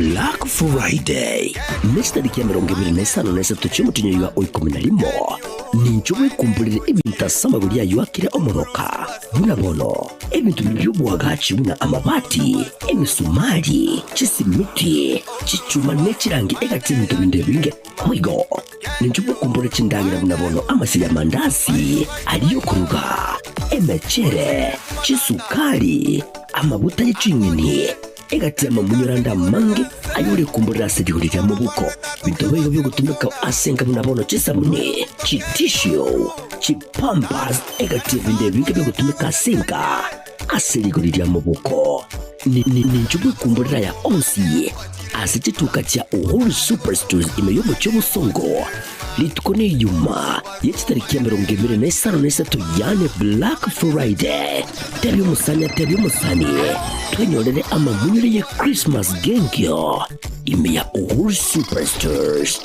Black Friday. Next tariki ya 25 cy'umutinyo wa 11 ninjobwe kumbulire ibintu asamaguri yayo akire omoroka bunabono ebintu by'ubwagaci buna amabati emisumari kisimiti kicuma nekirangi egatinto bindebinge oigo ninjobwe kumbulire kindangira bunabono amasiri amandasi aliyo kuruga emechere kisukari amabuta y'ikinyini egati amamunyuranda mange ayuri kumbulira sedikurira mu buko bitobeyo byo gutumika asenga bunabono kisabune kitisho kipampas egati binde binge byo gutumika asenga asedikurira mu buko ninjubwe kumbulira ya onsi asitituka cya Uhuru Superstores imeyobo cyo busongo litukone yuma yetariki ya 25 yane Black Friday tebi musanya twenyorere amamunyire ya Christmas gengyo ime ya Uhuru Superstores.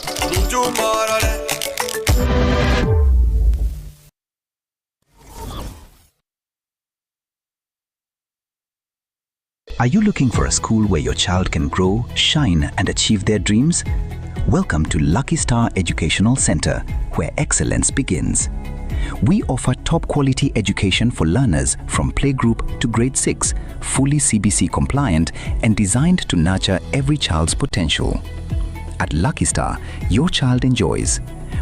Are you looking for a school where your child can grow, shine, and achieve their dreams? Welcome to Lucky Star Educational Center, where excellence begins. We offer top-quality education for learners from playgroup to grade 6, fully CBC compliant and designed to nurture every child's potential. At Lucky Star, your child enjoys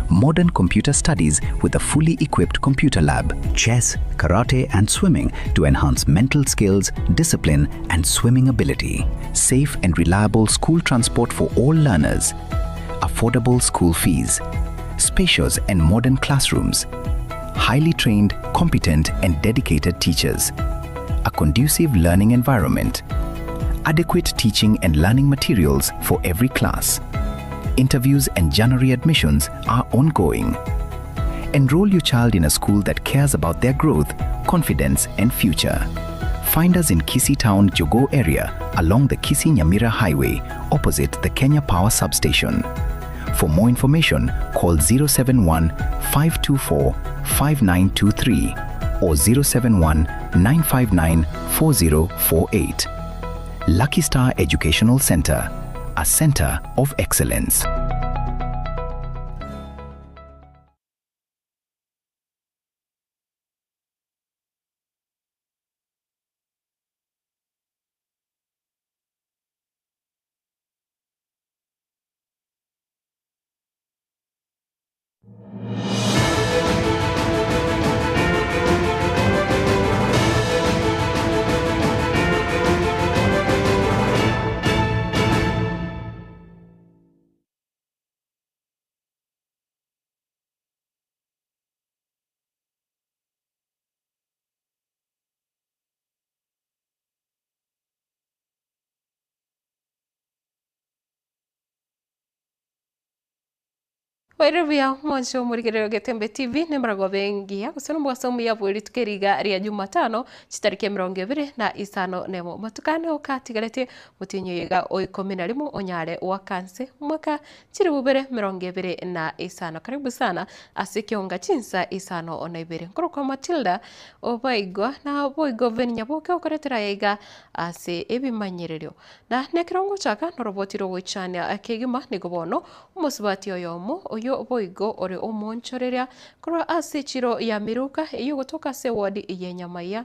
modern computer studies with a fully equipped computer lab, chess, karate, and swimming to enhance mental skills, discipline, and swimming ability, safe and reliable school transport for all learners, affordable school fees, spacious and modern classrooms, highly trained, competent, and dedicated teachers, a conducive learning environment, adequate teaching and learning materials for every class. Interviews and January admissions are ongoing. Enroll your child in a school that cares about their growth, confidence, and future. Find us in Kisii Town, Jogo area, along the Kisii Nyamira Highway, opposite the Kenya Power Substation. For more information, call 071-524-5923 or 071-959-4048. Lucky Star Educational Center, a center of excellence. Wairevia mwanzo murigerero Getembe TV nemarago bengia kusana mwasomu ya bwiri tukeriga ria Jumatano chitariki 20 na Isano nemo matukane okatigarete mutinyo yega o11 onyare wa kanse mwaka chiri bubere 20 na Isano. Karibu sana Ekeonga Chinsa Isano ona Ibere nkoro kwa Matildah Obaigwa na Obaigwa venyaboke okoretera yega ase ebimanyerero na nekirongo chaka norobotiro wichania akegima nigobono umusubati oyomo oyo Obaigwa ore omonchoreria kora ase chiro ya miruka iyo gotoka se ward ya Nyamaya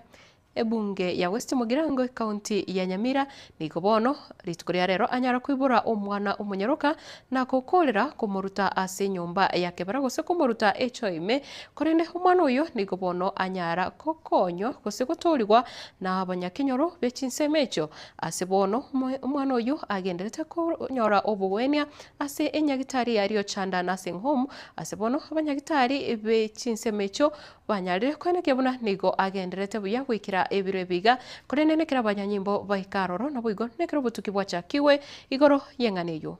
ebunge ya West Mugirango county ya Nyamira nikobono ritukuria rero anyara kwibura omwana omunyaruka na kokolera kumuruta ase nyumba yake baragose kumuruta echoime korene omwana uyo nikobono anyara kokonyo gose gutolirwa na abanyakinyoro bechinsemecho ase bono omwana uyo agenderete kunyora obuwenia ase enyagitari yario chanda nursing home ase bono abanyagitari bechinsemecho banyarire kwene kebuna nigo agenderete buya gwikira ebiro biga korene nekera banyanyimbo baikaroro na buigo nekero butuki bwacha kiwe igoro yenganeyo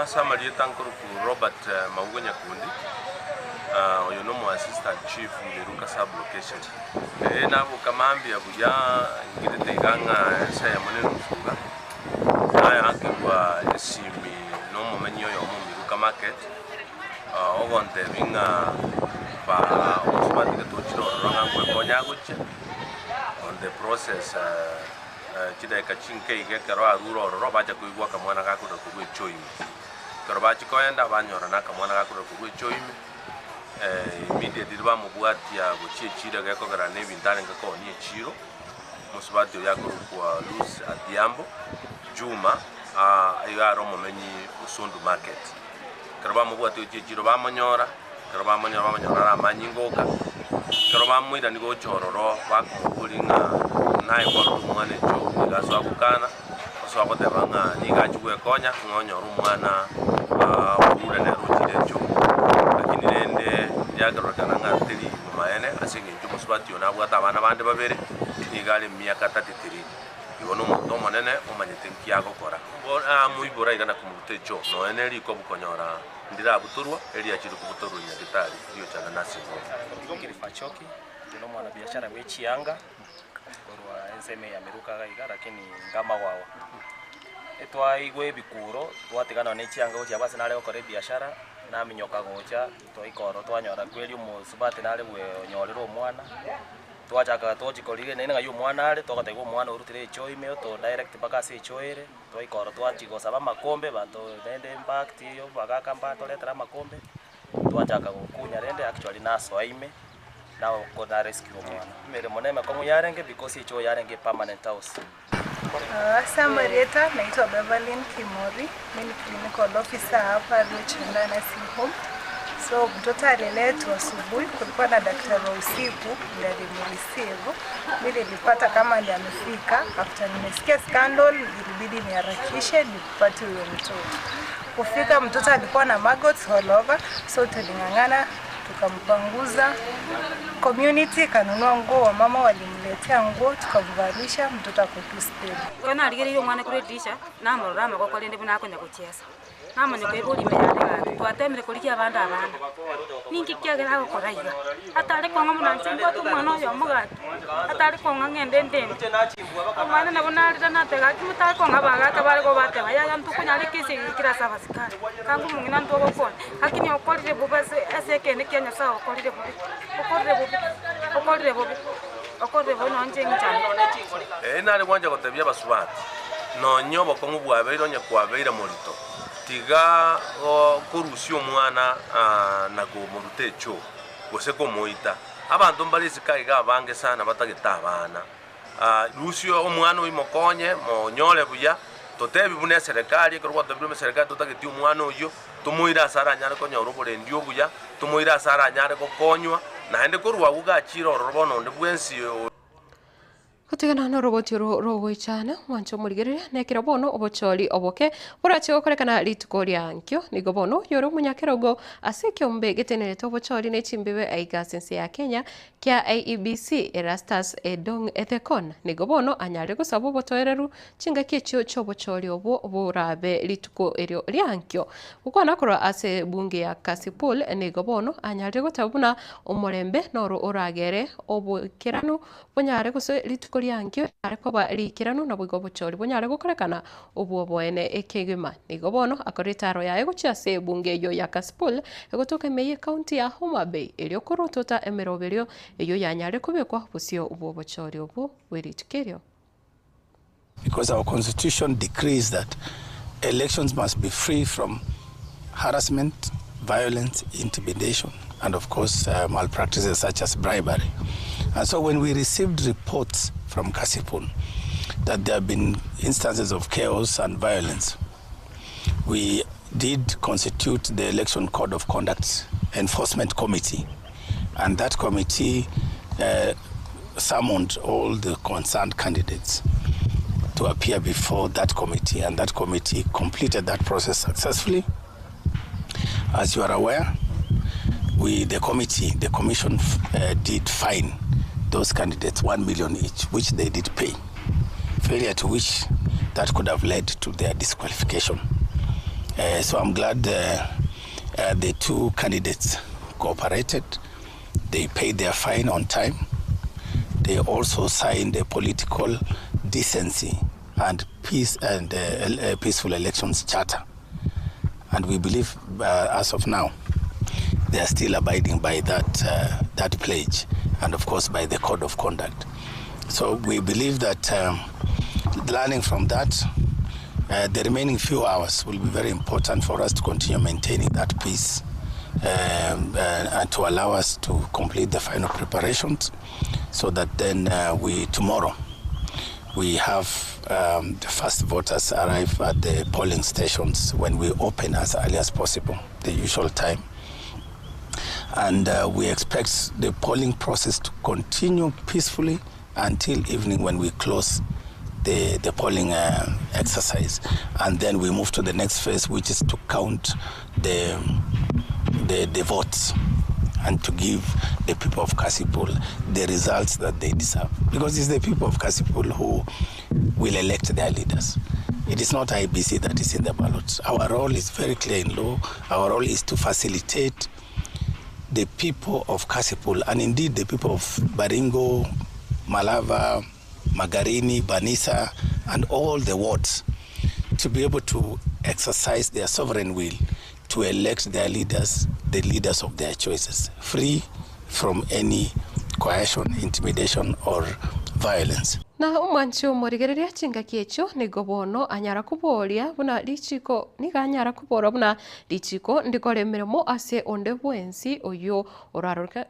samari tankuru ku Robert Maugonya kundi oyo no assistant chief Miruka sub location nabo kamambi abuya ngirete ganga saya munene mfuga aya akwa simi no momenyo yo mu Miruka market ogonte vinga pa automatic to chiro ranga kwa konya guche on the process chideka chinke ige kero aruro ro bacha kuigwa kamwana gakuda kugwe choimi kero bachi koenda banyora na kamwana gakuda kugwe choimi immediately bamubwatia gochie chira gekogera nebintare ngako ni chiro musubati yakuru kwa Luz Adiambo Juma igaro momenyi usundu market kero bamubwatia chiro bamonyora kero bamonyora amanyingoka kero bamwira nigo chororo bakukulinga naye kwa mwana cho igaso akukana so akotebanga nigachuwe konya ngonyora umwana ure ne rutire cho lakini nende yagarokana ngatiri mumayene asinge njumo subati ona bwata abana bande babere nigale myaka 33 ibono muto monene omanyete nkiago kora muibora igana kumurute cho no ene liko bukonyora ndira buturwa eli achiri kubuturu nyagitari iyo cyana nasibo ngiri fachoki no mwana biashara wechianga korwa enseme ya meruka gaiga lakini ngama wawa etwa igwe bikuro twatigana ne chianga uchi abase nale okore biashara na minyoka gocha twaikoro twanyora kweli umusubate nale gwe onyorero omwana twachaka tochikorire nene ngayo mwana ale tokatego mwana urutire choime to direct bakase choere twaikoro twachigosaba makombe bato nende impact yo bagaka mbato letera makombe twachaka gukunya rende actually naso aime now kona rescue mwana mere monema komu yarenge because icho yarenge permanent house. Samarieta naitwa Beverlyn Kimori, mimi clinical officer hapa Richmond Nursing Home. So mtoto aliletwa asubuhi, kulikuwa na daktari wa usiku ndiye alimreceive. Mimi nilipata kama ndiye amefika, after nimesikia scandal ilibidi niharakishe nipate huyo mtoto. Kufika mtoto alikuwa na maggots all over, so tulingangana tukampanguza. Community kanunua nguo, mama walimletea nguo tukamvalisha mtoto akutuspeli. Kana aligeri yo mwana kuredisha na murama kwa kwende buna akonya kucheza. Nama nyokebuli merade twatemere kulikia abandi abana. Ningi kyagera ko koraiga. Atari konga munanchimba tu mwana yo mugati. Atari konga ngende ndende. Mwana nabona alita natega kimutari konga bagata bari ko bate baya ntukunya lekisi kira sabasikari. Kangu mungina ntoko kona. Hakini okolire bubase aseke ne kyanya sawa okolire bubi. Okolire bubi. Okolire bona njengi cyane. Nari kwanja kotebya basubati. No nyobo ko ngubwabeiro nya kwabeira morito. Tiga kurusio mwana na kumurute cho gose ko moita abantu mbalisika iga bange sana batageta abana rusio omwana uimokonye monyole buya totebi bune serikali korwa tobi serikali totageti omwana uyo tumuira sara nyare ko nyorobore ndio buya tumuira sara nyare ko konywa na hende korwa uga chiro robono ndebwensi kutigana no roboti rogo ichana mwancho murigerere nekira bono obochori oboke burache okorekana litukoria nkyo nigo bono yoro munyakerogo asekyombe getenerete obochori nechimbibe aigasense ya Kenya kya IEBC Erastus Edong Ethekon nigo bono anyare gusaba botoereru chinga kyecho chobochori obo burabe lituko eryo lyankyo ukwana korwa ase bunge ya Kasipul nigo bono anyare gotabuna omorembe noro oragere obokiranu bonyare guso lituko lyankyo ariko barikiranu na bwigo bochori bonyare gukorekana obuo boene ekegema nigo bono akoritaro yae guchia se bunge yo ya Kasipul egotoka meye county ya Homa Bay elyo korotota emeroberio eyo yanyare kubekwa busio obuo bochori obuo weritukerio. Because our constitution decrees that elections must be free from harassment, violence, intimidation, and of course malpractices such as bribery. And so when we received reports from Kasipul that there have been instances of chaos and violence, we did constitute the Election Code of Conduct Enforcement Committee. And that committee summoned all the concerned candidates to appear before that committee, and that committee completed that process successfully. As you are aware, the commission did fine those candidates 1 million each, which they did pay. Failure to which that could have led to their disqualification. So I'm glad the two candidates cooperated. They paid their fine on time. They also signed a political decency and peace and peaceful elections charter. And we believe, as of now, they are still abiding by that pledge, and of course by the code of conduct. So we believe that learning from that, the remaining few hours will be very important for us to continue maintaining that peace and to allow us to complete the final preparations, so that then tomorrow we have the first voters arrive at the polling stations when we open as early as possible, the usual time. And we expect the polling process to continue peacefully until evening when we close the polling exercise. And then we move to the next phase, which is to count the votes and to give the people of Kasipul the results that they deserve. Because it's the people of Kasipul who will elect their leaders. It is not IBC that is in the ballot. Our role is very clear in law. Our role is to facilitate the people of Kasipul, and indeed the people of Baringo, Malava, Magarini, Banisa, and all the wards, to be able to exercise their sovereign will to elect their leaders, the leaders of their choices, free from any coercion, intimidation, or violence. Na umancho morigereria chinga kiecho ni gobono anyara kuboria buna lichiko niga anyara kubora buna lichiko ndikore mirimo ase onde bwensi oyo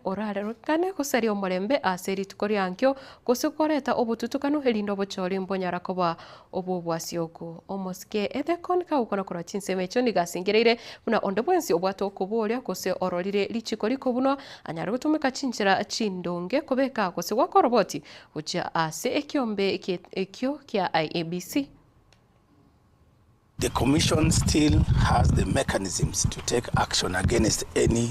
orarokane kuseri omorembe ase ritukori ankyo kusukoreta obututukano helindo bochori mbonyara koba obubwasioko omoske edekon ka ukona kora chinsemecho niga singereire buna onde bwensi obwato kuboria kuse ororire lichiko likobuno anyara gutumika chinchira chindonge kobeka kuse wakoroboti ucha ase Ekio kia IABC. The Commission still has the mechanisms to take action against any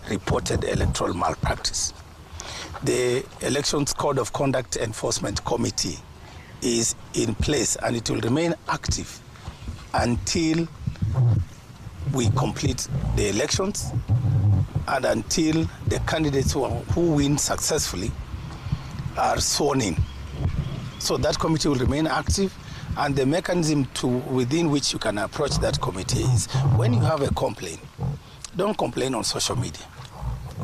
reported electoral malpractice. The Elections Code of Conduct Enforcement Committee is in place, and it will remain active until we complete the elections and until the candidates who win successfully are sworn in. So that committee will remain active, and the mechanism within which you can approach that committee is when you have a complaint, don't complain on social media.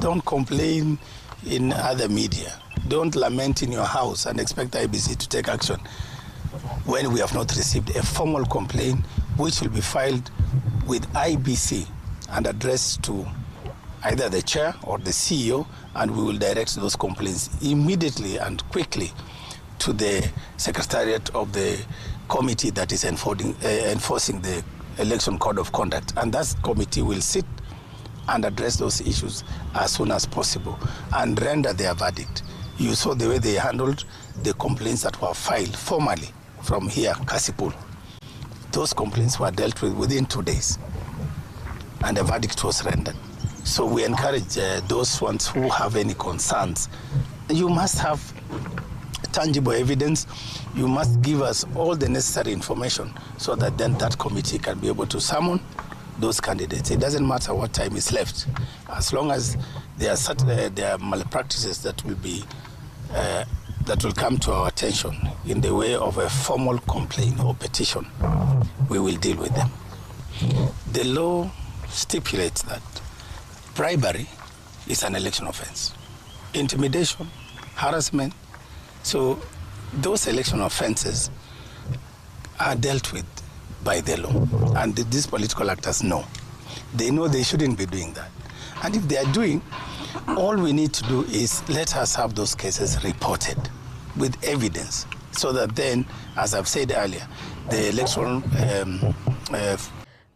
Don't complain in other media. Don't lament in your house and expect IBC to take action when we have not received a formal complaint, which will be filed with IBC and addressed to either the chair or the CEO, and we will direct those complaints immediately and quickly to the secretariat of the committee that is enforcing the Election Code of Conduct. And that committee will sit and address those issues as soon as possible and render their verdict. You saw the way they handled the complaints that were filed formally from here, Kasipul. Those complaints were dealt with within 2 days, and a verdict was rendered. So we encourage those ones who have any concerns. You must have tangible evidence. You must give us all the necessary information so that then that committee can be able to summon those candidates. It doesn't matter what time is left, as long as there are malpractices that will come to our attention in the way of a formal complaint or petition. We will deal with them. The law stipulates that bribery is an election offense. Intimidation, harassment. So those election offenses are dealt with by the law. And these political actors know. They know they shouldn't be doing that. And if they are doing, all we need to do is let us have those cases reported with evidence, so that then, as I've said earlier, the electoral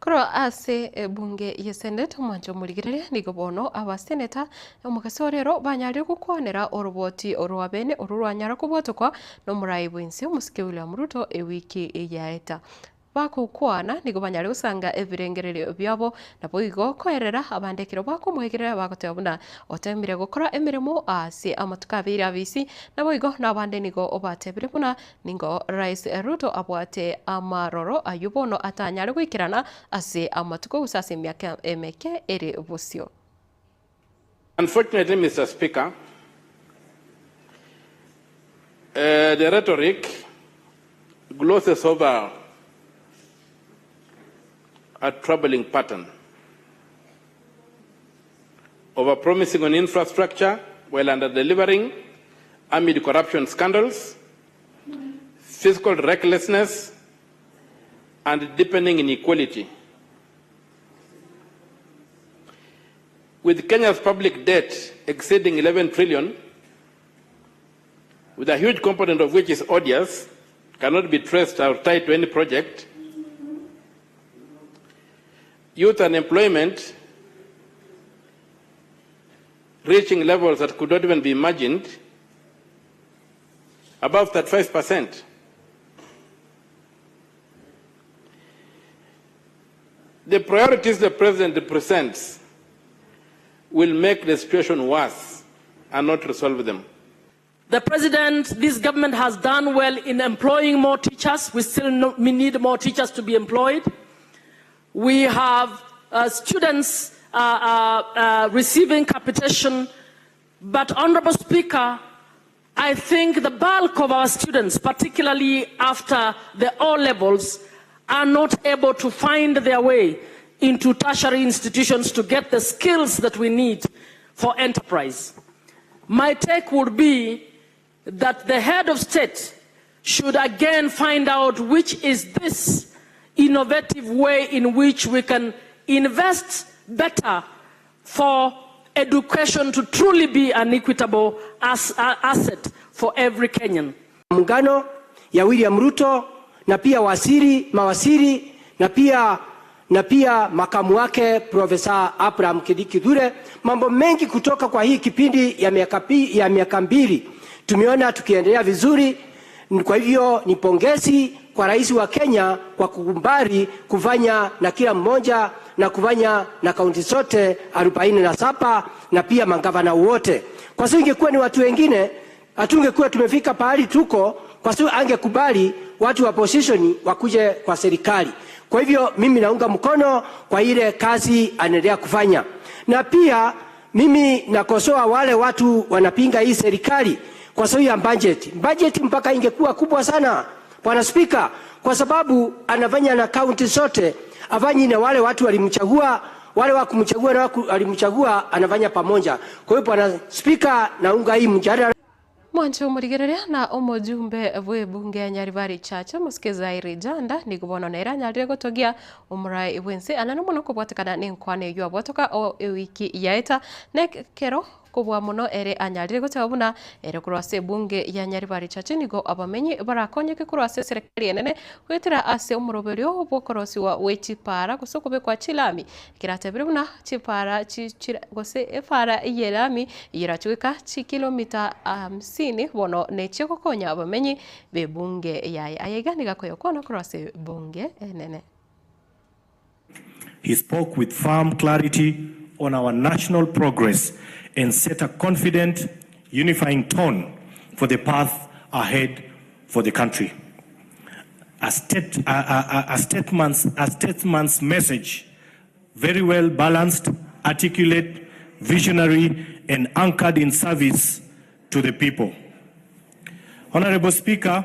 Kuro ase bunge ye senate mwanjo muligirire nigobono aba seneta omukasorero banyari kukonera oroboti orwabene orurwanyara kubotokwa no murayi bwinsi musike William Ruto ewiki eyaeta bakukwana nigo banyari usanga ebirengerere byabo nabo igo koerera abandekiro bakumwegerera bakotebuna otemire gukora emirimo ase amatukabira bisi nabo igo nabande nigo obatebire buna ningo Rais Ruto abwate amaroro ayubono atanyari kwikirana ase amatuko usase myaka emeke ere busio. Unfortunately, Mr. Speaker, the rhetoric glosses over a troubling pattern of promising on infrastructure while under-delivering amid corruption scandals, fiscal recklessness, and deepening inequality. With Kenya's public debt exceeding 11 trillion, with a huge component of which is odious, cannot be traced or tied to any project, youth unemployment reaching levels that could not even be imagined, above 35%. The priorities the President presents will make the situation worse and not resolve them. The President, this government has done well in employing more teachers. We still need more teachers to be employed. We have students receiving capitation, but Honorable Speaker, I think the bulk of our students, particularly after the O-levels, are not able to find their way into tertiary institutions to get the skills that we need for enterprise. My take would be that the head of state should again find out which is this innovative way in which we can invest better for education to truly be an equitable asset for every Kenyan. Muungano ya William Ruto na pia mawaziri na pia makamu wake Profesa Abraham Kithure, mambo mengi kutoka kwa hii kipindi ya miaka mbili tumeona tukiendelea vizuri. Kwa hivyo ni pongezi kwa rais wa Kenya kwa kukubali kufanya na kila mmoja na kufanya na kaunti zote 47 na pia magavana wote. Kwa sababu ingekuwa ni watu wengine hatungekuwa tumefika pahali tuko, kwa sababu angekubali watu wa opposition wakuje kwa serikali. Kwa hivyo mimi naunga mkono kwa ile kazi anaendelea kufanya. Na pia mimi nakosoa wale watu wanapinga hii serikali kwa sababu ya budget mpaka ingekuwa kubwa sana, Bwana Spika, kwa sababu anafanya na kaunti zote, afanyi na wale watu walimchagua, wale wa kumchagua na walimchagua anafanya pamoja. Kwa hiyo Bwana Spika, naunga hii mjadala. Mwancho murigererea na umujumbe bwe bunge ya Nyaribari Chacha musikeza iri janda ni kubono nera nyarire gotogia umurai wense anano muno kubwatikana ni nkwane yua bwatoka o wiki yaeta nekero kubwa muno ere anyarire gotabuna ere kurwase bunge ya Nyaribari Chacha nigo abamenyi barakonyeke kurwase serikali enene kwetira ase umuroberio bwokorosi wa wechipara kusokube kwa chilami kiratebire buna chipara gose efara yelami yirachwika chi kilomita 50 bono neche kokonya abamenyi be bunge yaye ayegani gakoyo kono kurwase bunge enene. He spoke with firm clarity on our national progress and set a confident, unifying tone for the path ahead for the country. A statesman's message, very well balanced, articulate, visionary, and anchored in service to the people. Honorable Speaker,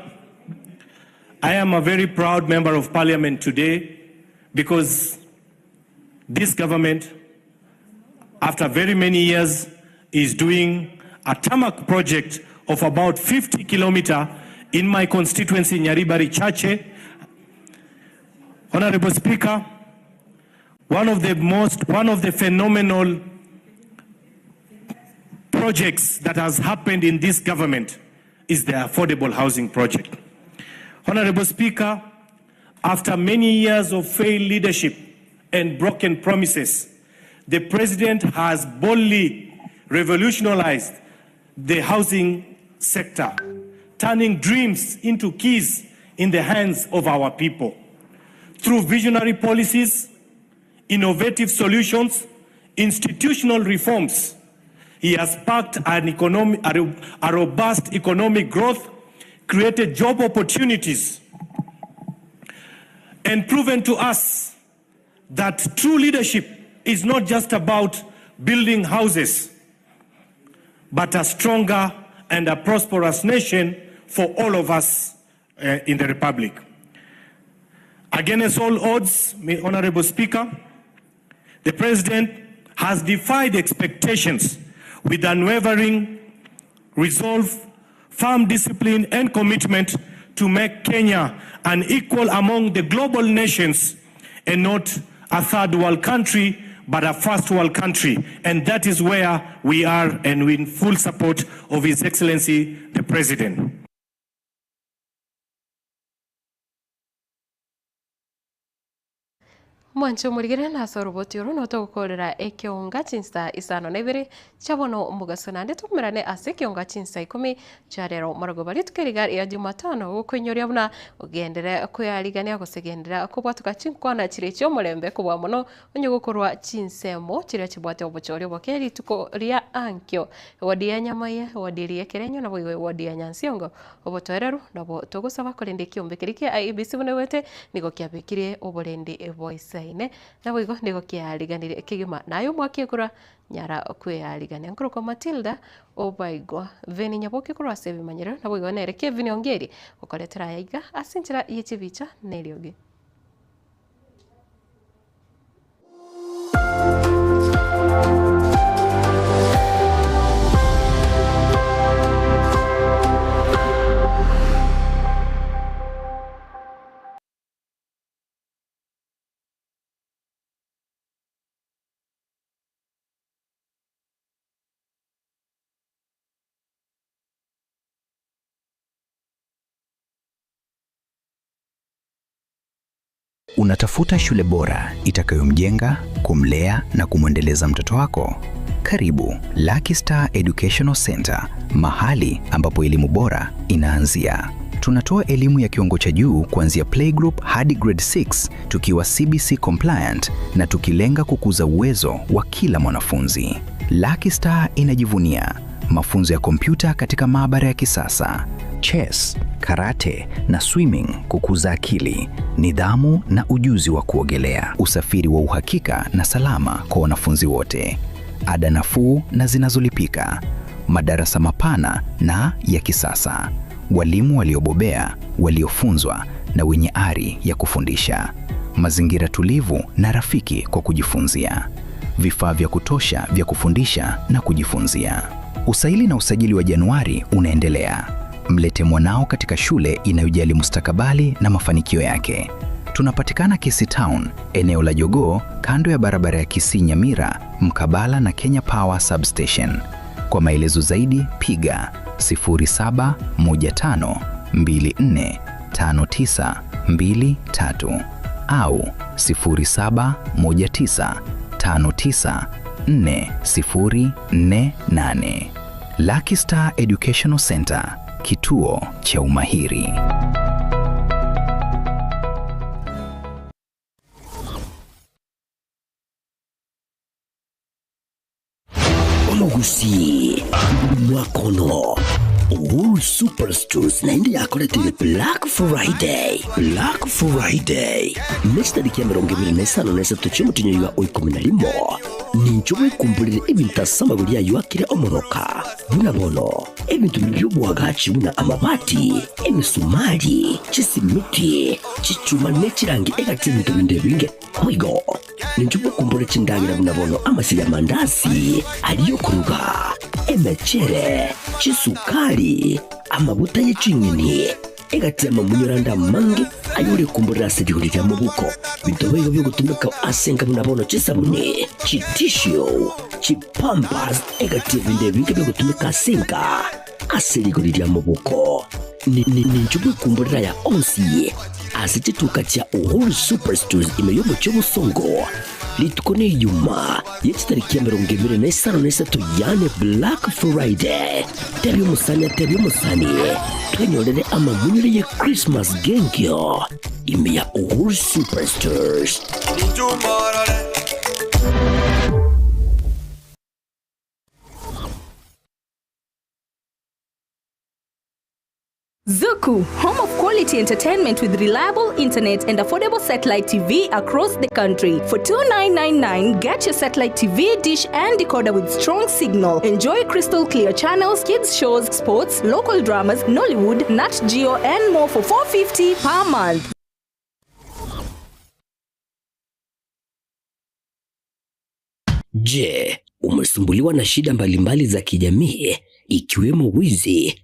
I am a very proud member of Parliament today because this government, after very many years, is doing a tarmac project of about 50 kilometers in my constituency, Nyaribari Chache. Honorable Speaker, one of the phenomenal projects that has happened in this government is the affordable housing project. Honorable Speaker, after many years of failed leadership and broken promises, the President has boldly revolutionized the housing sector, turning dreams into keys in the hands of our people. Through visionary policies, innovative solutions, institutional reforms, he has sparked a robust economic growth, created job opportunities, and proven to us that true leadership is not just about building houses, but a stronger and a prosperous nation for all of us in the Republic. Against all odds, Honorable Speaker, the President has defied expectations with unwavering resolve, firm discipline, and commitment to make Kenya an equal among the global nations and not a third world country, but a first world country. And that is where we are, and we're in full support of His Excellency, the President. Mwancho murigire na soroboti uru no tugukorera Ekeonga Chinsa Isano na Ibere chabono mugasona nde tumerane ase Ekeonga Chinsa 10 charero marago bari tukeriga ya Jumatano gukwenyoria buna ugendere kuyaligania gusegendera kubwatuka chinkwana chire cyo mulembe kubwa muno onye gukorwa chinsemo chire chibwate obochori bokeri tuko ria ankyo wadi ya nyamaye wadi ria kerenyo na boiwe wadi ya nyansiongo obotoreru nabo tugusaba kurinde kiumbikirike IBC bune wete nigo kiabikirie oborende voice na wigo ndigo kiariganire kigima nayo mwakigura nyara kwiyarigania nkuruko Matildah Obaigwa veni nyaboke kurwa sevi manyero na wigo nere Kevin Ongeri ukoletera yaiga asinchira yechivicha nerioge. Unatafuta shule bora itakayomjenga, kumlea na kumwendeleza mtoto wako? Karibu Lucky Star Educational Center, mahali ambapo elimu bora inaanzia. Tunatoa elimu ya kiwango cha juu kuanzia playgroup hadi grade 6 tukiwa CBC compliant na tukilenga kukuza uwezo wa kila mwanafunzi. Lucky Star inajivunia mafunzo ya kompyuta katika maabara ya kisasa, chess, karate na swimming kukuza akili, nidhamu na ujuzi wa kuogelea, usafiri wa uhakika na salama kwa wanafunzi wote, ada nafuu na zinazolipika, madarasa mapana na ya kisasa, walimu waliobobea, waliofunzwa na wenye ari ya kufundisha, mazingira tulivu na rafiki kwa kujifunzia, vifaa vya kutosha vya kufundisha na kujifunzia. Usaili na usajili wa Januari unaendelea. Mlete mwanao katika shule inayojali mustakabali na mafanikio yake. Tunapatikana Kisii Town, eneo la Jogoo, kando ya barabara ya Kisii Nyamira, mkabala na Kenya Power Substation. Kwa maelezo zaidi piga 0715245923 au 0719594048. Lucky Star Educational Center, kituo cha umahiri. Omugusi mwakono Wool Superstores na indi yakoletele Black Friday. Black Friday next tariki ya 25 cy'umutinyo wa 11 ninjobwe kumbulire ibintu asama buri yakire omoroka bunabono ebintu by'ubwagaci buna amabati emisumari chisimiti chichuma nechirangi egati binde binge oigo ninjobwe kumbulire chindagira bunabono amasiga mandasi aliyo kuruga emechere chisukari amabuta y'ichinyini egati amamunyuranda mange ayure kumbulira sejihurira mu buko bitoboyo byo gutumika asenga bunabono chisabuni chitisho chipampas egati binde binge byo gutumika asenga aserigurira mu buko ni njubwe kumbulira ya onsi asituka cha Wool Superstores imeyobo cy'ubusongo litukone yuma yechitariki ya 25 yane Black Friday tebyo musani twenyorere amamunyire ye Christmas gengyo ime ya Wool Superstores. Zuku, home of quality entertainment with reliable internet and affordable satellite TV across the country. For $29.99, get your satellite TV dish and decoder with strong signal. Enjoy crystal clear channels, kids shows, sports, local dramas, Nollywood, Nat Geo and more for $4.50 per month. Je, umesumbuliwa na shida mbalimbali za kijamii ikiwemo wizi,